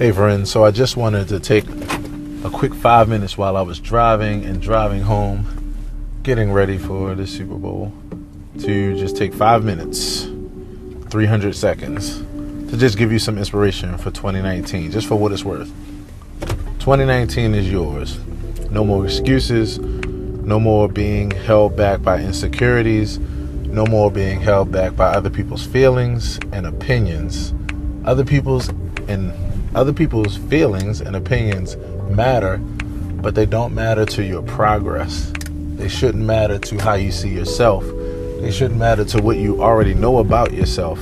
Hey friends, so I just wanted to take a quick 5 minutes while I was driving home, getting ready for the Super Bowl, to just take 5 minutes, 300 seconds, to just give you some inspiration for 2019, just for what it's worth. 2019 is yours. No more excuses, no more being held back by insecurities, no more being held back by other people's feelings and opinions. Other people's feelings and opinions matter, but they don't matter to your progress. They shouldn't matter to how you see yourself. They shouldn't matter to what you already know about yourself.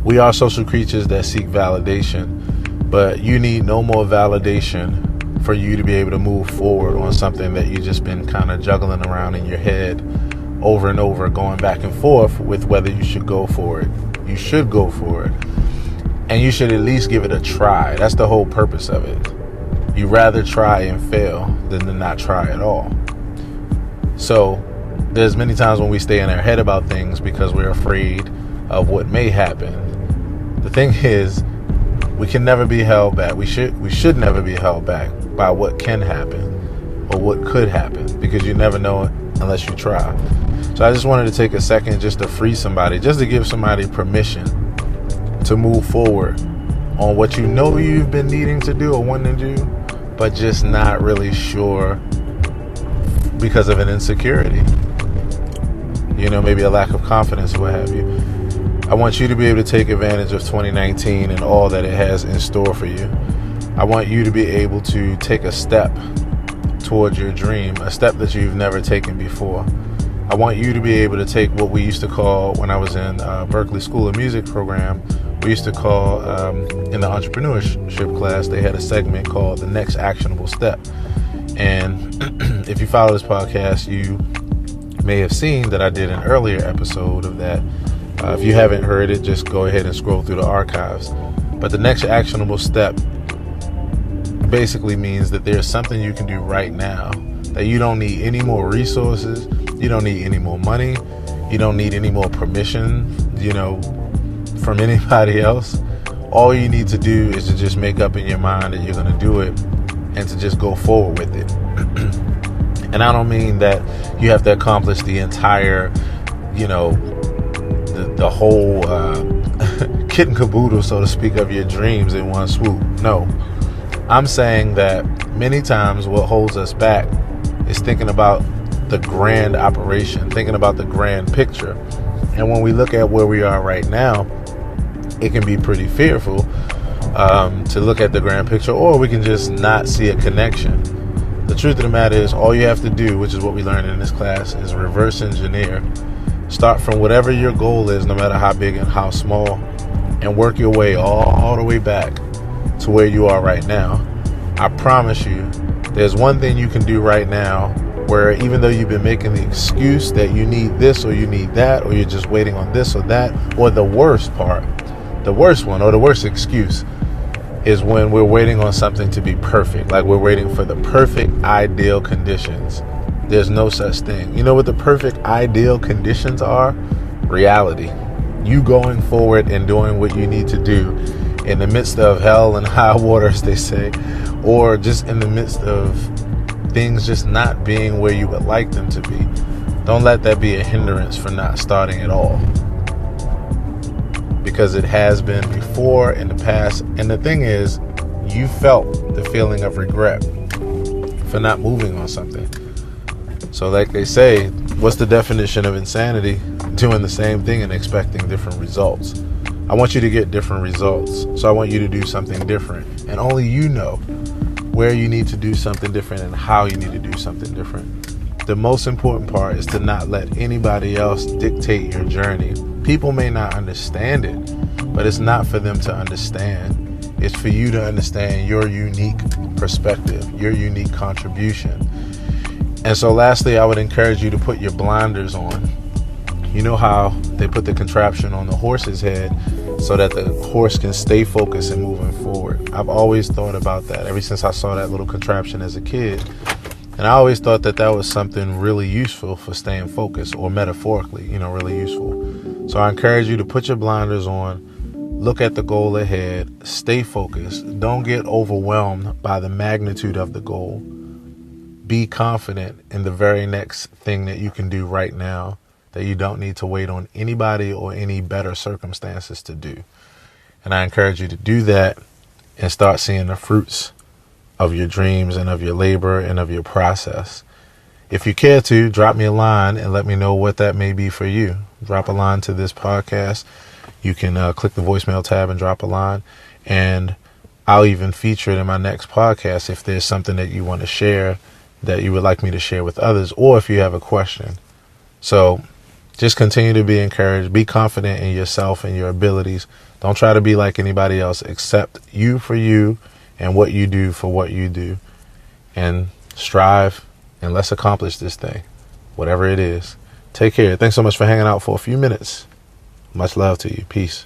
We are social creatures that seek validation, but you need no more validation for you to be able to move forward on something that you've just been kind of juggling around in your head over and over, going back and forth with whether you should go for it. You should go for it. And you should at least give it a try. That's the whole purpose of it. You rather try and fail than to not try at all. So there's many times when we stay in our head about things because we're afraid of what may happen. The thing is, we can never be held back. We should never be held back by what can happen or what could happen, because you never know it unless you try. So I just wanted to take a second just to free somebody, just to give somebody permission to move forward on what you know you've been needing to do or wanting to do, but just not really sure because of an insecurity, maybe a lack of confidence or what have you. I want you to be able to take advantage of 2019 and all that it has in store for you. I want you to be able to take a step towards your dream, a step that you've never taken before. I want you to be able to take what we used to call, when I was in Berkeley School of Music program, we used to call, in the entrepreneurship class, they had a segment called The Next Actionable Step. And if you follow this podcast, you may have seen that I did an earlier episode of that. If you haven't heard it, just go ahead and scroll through the archives. But the next actionable step basically means that there's something you can do right now, that you don't need any more resources, you don't need any more money, you don't need any more permission, from anybody else. All you need to do is to just make up in your mind that you're going to do it and to just go forward with it. And I don't mean that you have to accomplish the entire, the whole kit and caboodle, so to speak, of your dreams in one swoop. No, I'm saying that many times what holds us back is thinking about the grand operation, thinking about the grand picture. And when we look at where we are right now, it can be pretty fearful to look at the grand picture, or we can just not see a connection. The truth of the matter is, all you have to do, which is what we learned in this class, is reverse engineer. Start from whatever your goal is, no matter how big and how small, and work your way all the way back to where you are right now. I promise you, there's one thing you can do right now where, even though you've been making the excuse that you need this or you need that, or you're just waiting on this or that, or the worst part, the worst one, or the worst excuse is when we're waiting on something to be perfect, like we're waiting for the perfect ideal conditions. There's no such thing. You know what the perfect ideal conditions are? Reality. You going forward and doing what you need to do in the midst of hell and high water, as they say, or just in the midst of things just not being where you would like them to be. Don't let that be a hindrance for not starting at all, because it has been before in the past. And the thing is, you felt the feeling of regret for not moving on something. So like they say, what's the definition of insanity? Doing the same thing and expecting different results. I want you to get different results. So I want you to do something different. And only you know where you need to do something different and how you need to do something different. The most important part is to not let anybody else dictate your journey. People may not understand it, but it's not for them to understand. It's for you to understand your unique perspective, your unique contribution. And so lastly, I would encourage you to put your blinders on. You know how they put the contraption on the horse's head so that the horse can stay focused and moving forward. I've always thought about that ever since I saw that little contraption as a kid. And I always thought that was something really useful for staying focused, or metaphorically, really useful. So I encourage you to put your blinders on, Look at the goal ahead. Stay focused. Don't get overwhelmed by the magnitude of the goal. Be confident in the very next thing that you can do right now, that you don't need to wait on anybody or any better circumstances to do. And I encourage you to do that and start seeing the fruits of your dreams and of your labor and of your process. If you care to, drop me a line and let me know what that may be for you. Drop a line to this podcast. You can click the voicemail tab and drop a line. And I'll even feature it in my next podcast if there's something that you want to share that you would like me to share with others, or if you have a question. So just continue to be encouraged. Be confident in yourself and your abilities. Don't try to be like anybody else. Accept you for you and what you do for what you do. And strive, and let's accomplish this thing, whatever it is. Take care. Thanks so much for hanging out for a few minutes. Much love to you. Peace.